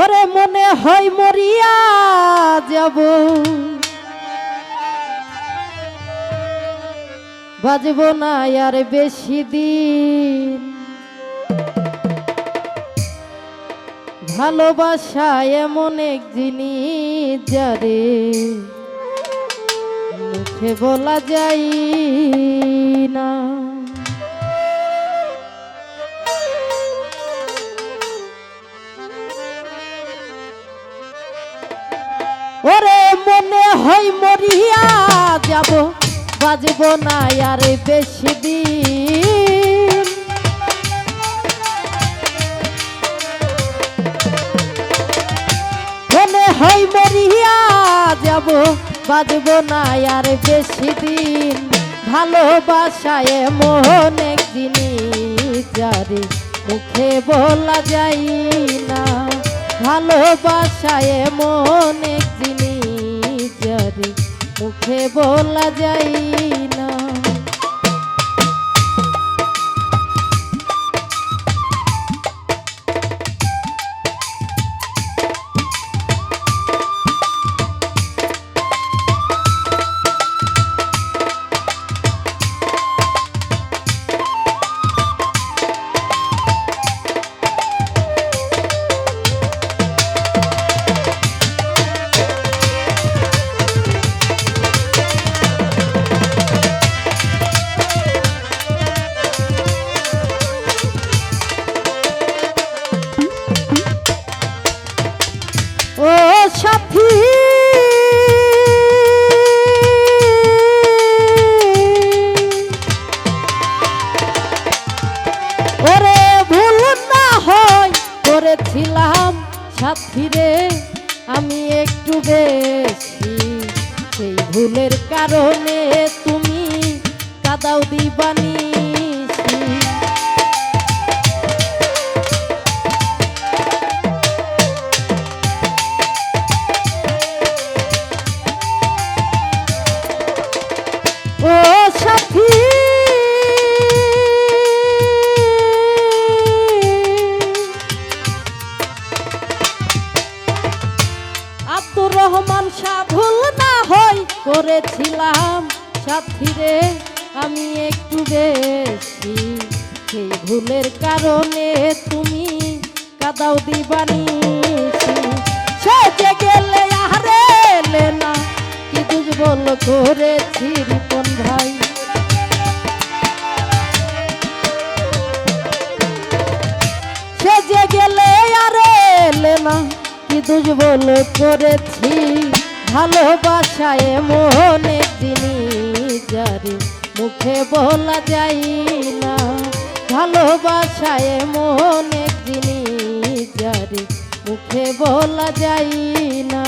ওরে মনে হয় মরিয়া যাব, বাজব না আর বেশি দিন। ভালোবাসা এমন এক জিনিস যারে মুখে বলা যায় না। ওরে মনে হয় মরিয়া যাব, বাজব না আর বেশি দিন। মনে হয় মরিয়া যাব, বাজব না আর বেশি দিন। ভালোবাসায় এমন এক জিনিস যারে মুখে বলা যায় না। ভালোবাসায় এমন এক জিনিস যারে মুখে বলা যায় না। ও সাথী ওরে ভুল না হয় করেছিলাম সাথী রে আমি একটু বেশি। সেই ভুলের কারণে তুমি কাদাও দিবানিসি। ও সাথী আব্দুর রহমান শাহ ভুল না হয় করেছিলাম সাথী রে আমি একটু বেশি। সেই ভুলের কারণে তুমি কাদাও দিবানিসি। সেজে গেলে আহারে এলে না কি দুর্বল করেছি রিপন ভাই। সেজে গেলে আর এলে না কি দুর্বল করেছি। ভালোবাসায় এমন এক জিনিস যারে মুখে বলা যায় না। ভালোবাসায় এমন এক জিনিস যারে মুখে বলা যায় না।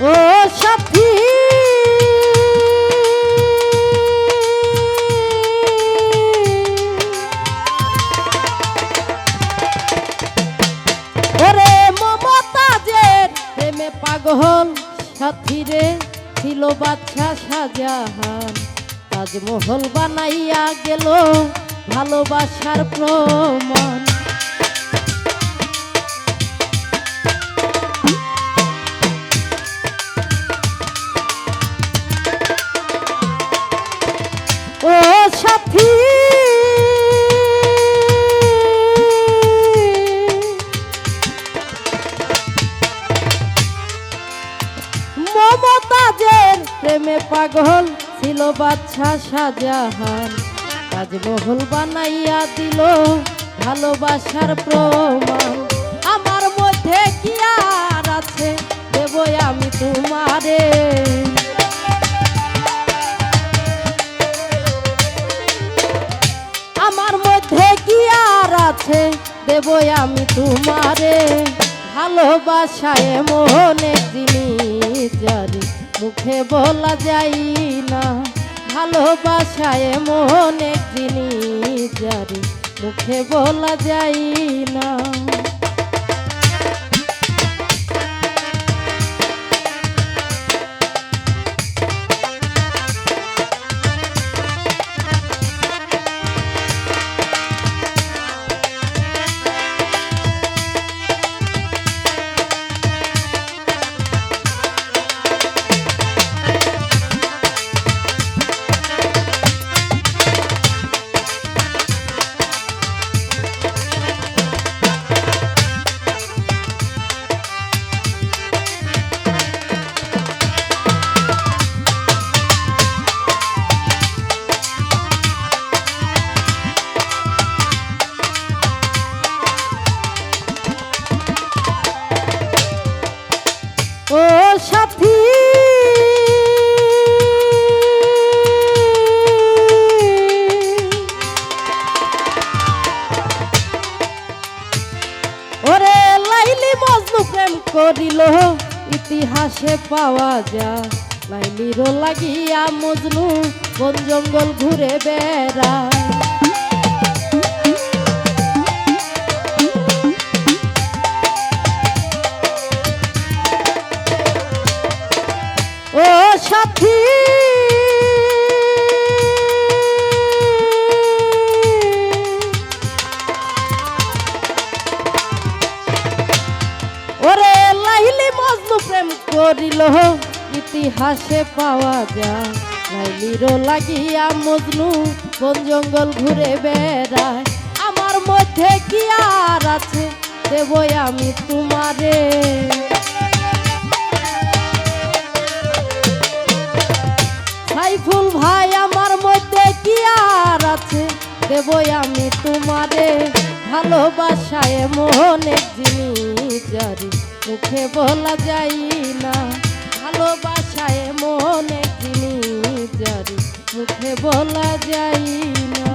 ও সাথী ওরে মমতাজের প্রেমে পাগল সাথী রে ছিল বাদশা শাহজাহান। তাজমহল বানাইয়া গেল ভালোবাসার প্রমাণ। ও সাথী মমতাজের প্রেমে পাগল ছিল বাদশা শাহজাহান। তাজমহল বানাইয়া দিল ভালোবাসার প্রমাণ। আমার মধ্যে কি আর আছে দেব আমি তোমারে। আমার মধ্যে কি আছে দেব আমি তোমারে, ভালোবাসায় এমন এক জিনিস যারে মুখে বলা যায় না, ভালোবাসায় এমন এক জিনিস যারে মুখে বলা যায় না। ও সাথী ওরে লাইলি মজনু প্রেম করিল ইতিহাসে পাওয়া যায়, লাইলির লাগিয়া মজনু বন জঙ্গল ঘুরে বেড়ায়। ও সাথী ওরে লাইলি মজনু প্রেম করিল ইতিহাসে পাওয়া যায়, লাইলির লাগিয়া মজনু বন জঙ্গল ঘুরে বেড়ায়। আমার মধ্যে কি আর আছে দেব আমি তোমারে, সাইফুল ভাই আমার মধ্যে কি আর আছে দেব আমি তোমারে, ভালোবাসায় এমন এক জিনিস যারে মুখে বলা যায় না, ভালোবাসায় এমন এক জিনিস যারে মুখে বলা যায় না।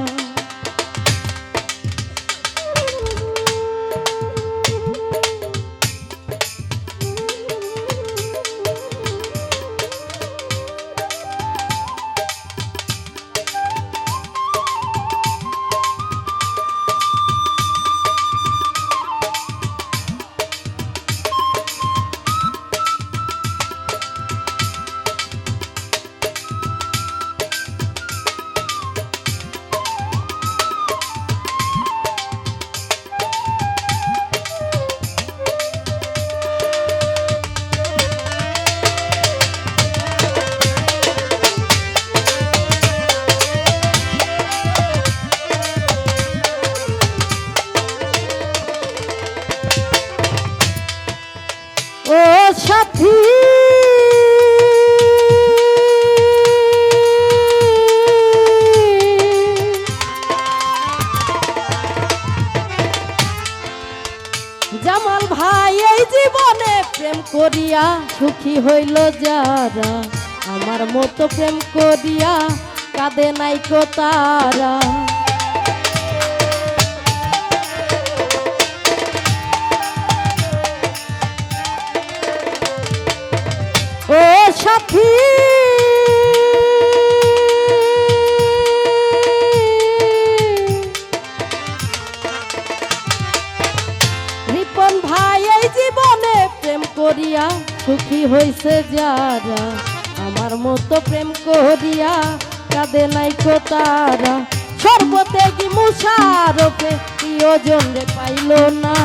ও সাথী জামাল ভাই এই জীবনে প্রেম করিয়া সুখী হইল যারা, আমার মতো প্রেম করিয়া কাঁদে নাই কো তারা। ও সাথী রিপন ভাই এই জীবনে প্রেম করিয়া সুখী হইছে যারা, আমার মতো প্রেম করিয়া কাঁদে নাই কো তারা। সর্বত্যাগী মুশারফে প্রিয়জন রে পাইল না,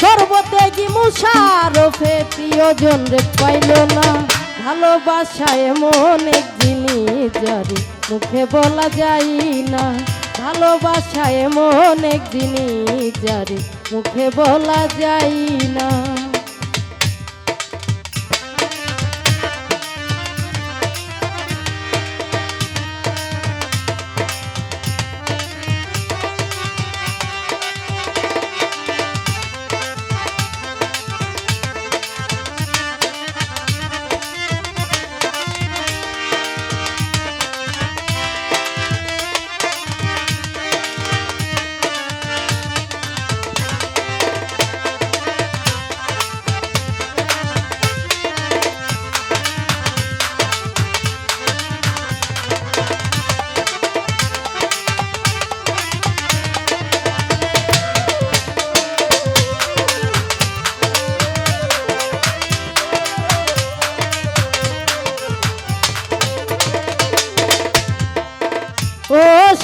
সর্বত্যাগী মুশারফে প্রিয়জন রে পাইল না, ভালোবাসা এমন এক জিনিস যারে মুখে বলা যায় না, ভালোবাসা এমন এক জিনিস যারে মুখে বলা যায় না।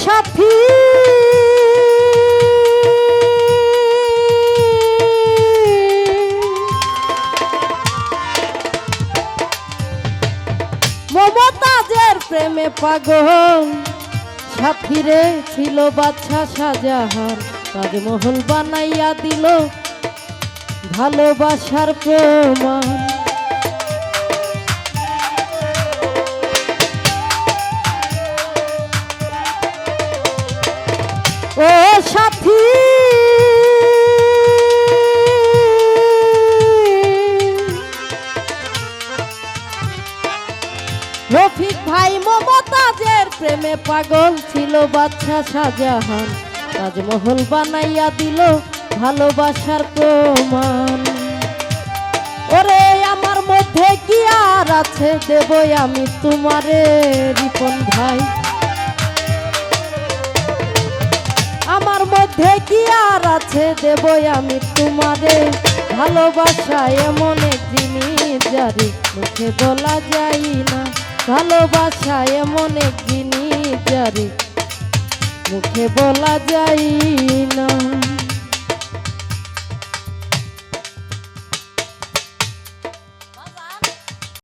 সাথী মমতাজের প্রেমে পাগল সাথী রে ছিল বাদশা শাহজাহান তাজমহল বানাইয়া দিল ভালোবাসার প্রমাণ ও সাথী রফিক ভাই মমতাজের প্রেমে পাগল ছিল বাদশা শাহজাহান তাজমহল বানাইয়া দিল ভালোবাসার প্রমাণ ওরে আমার মধ্যে কি আর আছে দেবই আমি তোমারে রিপন ভাই আমার মধ্যে কি আর আছে দেবই আমি তোমারে ভালোবাসা এমন এক জিনিস যারে মুখে বলা যায় না ভালোবাসা এমন এক জিনিস যারে মুখে বলা যায় না।